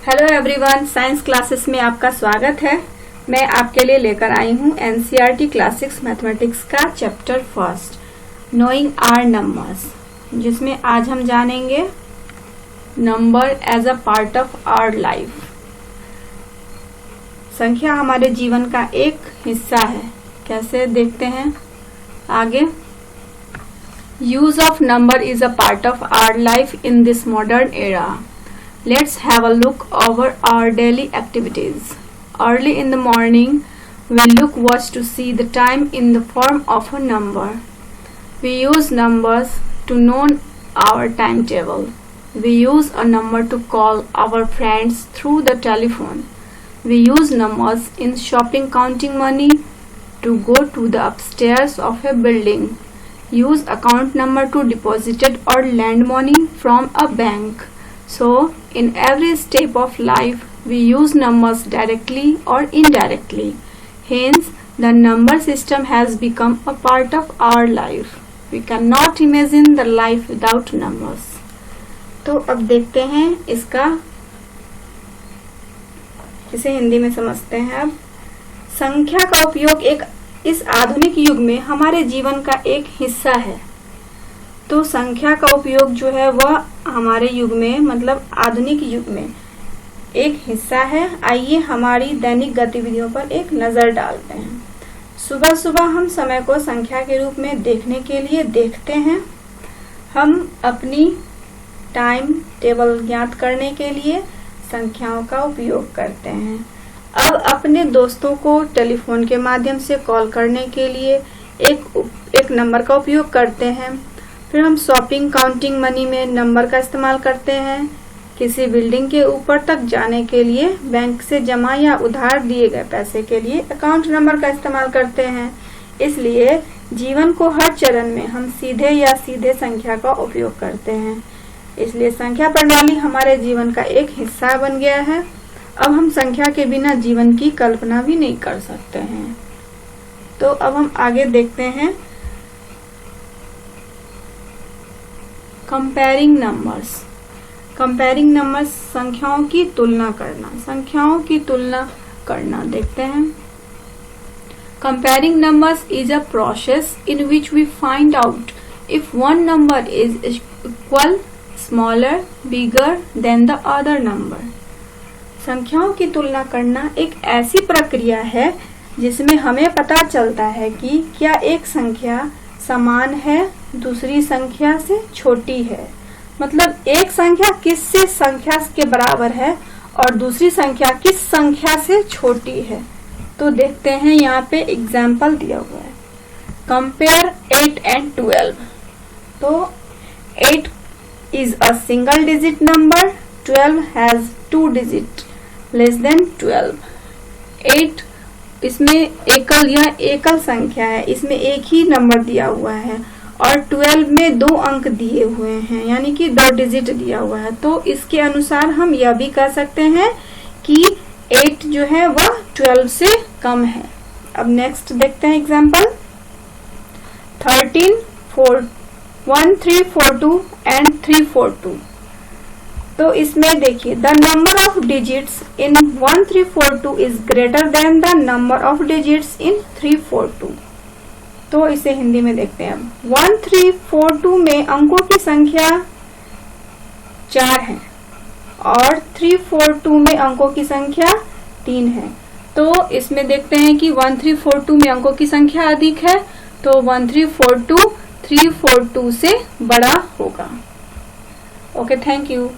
Hello everyone, science classes में आपका स्वागत है। मैं आपके लिए लेकर आई हूँ एनसीईआरटी क्लासिक्स मैथमेटिक्स का chapter first, knowing our numbers, जिसमें आज हम जानेंगे number as a part of our life. संख्या हमारे जीवन का एक हिस्सा है। कैसे देखते हैं आगे। Use of number is a part of our life in this modern era. Let's have a look over our daily activities. Early in the morning, we look watch to see the time in the form of a number. We use numbers to know our timetable. We use a number to call our friends through the telephone. We use numbers in shopping, counting money to go to the upstairs of a building. Use account number to deposit or lend money from a bank. So, in every step of life, we use numbers directly or indirectly. Hence, the number system has become a part of our life. We cannot imagine the life without numbers. तो अब देखते हैं इसे हिंदी में समझते हैं। अब संख्या का उपयोग इस आधुनिक युग में हमारे जीवन का एक हिस्सा है। तो संख्या का उपयोग जो है वह हमारे युग में, मतलब आधुनिक युग में, एक हिस्सा है। आइए हमारी दैनिक गतिविधियों पर एक नज़र डालते हैं। सुबह सुबह हम समय को संख्या के रूप में देखने के लिए देखते हैं। हम अपनी टाइम टेबल ज्ञात करने के लिए संख्याओं का उपयोग करते हैं। अब अपने दोस्तों को टेलीफोन के माध्यम से कॉल करने के लिए एक नंबर का उपयोग करते हैं। फिर हम शॉपिंग, काउंटिंग मनी में नंबर का इस्तेमाल करते हैं। किसी बिल्डिंग के ऊपर तक जाने के लिए बैंक से जमा या उधार दिए गए पैसे के लिए अकाउंट नंबर का इस्तेमाल करते हैं। इसलिए जीवन को हर चरण में हम सीधे या सीधे संख्या का उपयोग करते हैं। इसलिए संख्या प्रणाली हमारे जीवन का एक हिस्सा बन गया है। अब हम संख्या के बिना जीवन की कल्पना भी नहीं कर सकते हैं। तो अब हम आगे देखते हैं कंपेयरिंग नंबर्स, संख्याओं की तुलना करना देखते हैं। Comparing numbers is a process in which we find out if one number is equal, smaller, bigger than the other number. संख्याओं की तुलना करना एक ऐसी प्रक्रिया है जिसमें हमें पता चलता है कि क्या एक संख्या समान है दूसरी संख्या से छोटी है। मतलब एक संख्या किस संख्या के बराबर है और दूसरी संख्या किस संख्या से छोटी है। तो देखते हैं, यहाँ पे एग्जाम्पल दिया हुआ है। Compare 8 and 12। तो 8 is a single digit number, 12 has 2 digit less than 12। 8 इसमें एकल संख्या है, इसमें एक ही नंबर दिया हुआ है, और 12 में 2 अंक दिए हुए हैं, यानी कि 2 डिजिट दिया हुआ है। तो इसके अनुसार हम यह भी कह सकते हैं कि 8 जो है वह 12 से कम है। अब नेक्स्ट देखते हैं एग्जाम्पल। 13, 1, 3, 4, 2 and 3, 4, 2। तो इसमें देखिए, the number of digits in 1, 3, 4, 2 is greater than the number of digits in 3, 4, 2। तो इसे हिंदी में देखते हैं। 1, 3, 4, 2 में अंकों की संख्या 4 है और 3, 4, 2 में अंकों की संख्या 3 है। तो इसमें देखते हैं कि 1, 3, 4, 2 में अंकों की संख्या अधिक है, तो 1, 3, 4, 2 3, 4, 2 से बड़ा होगा। Okay, thank you.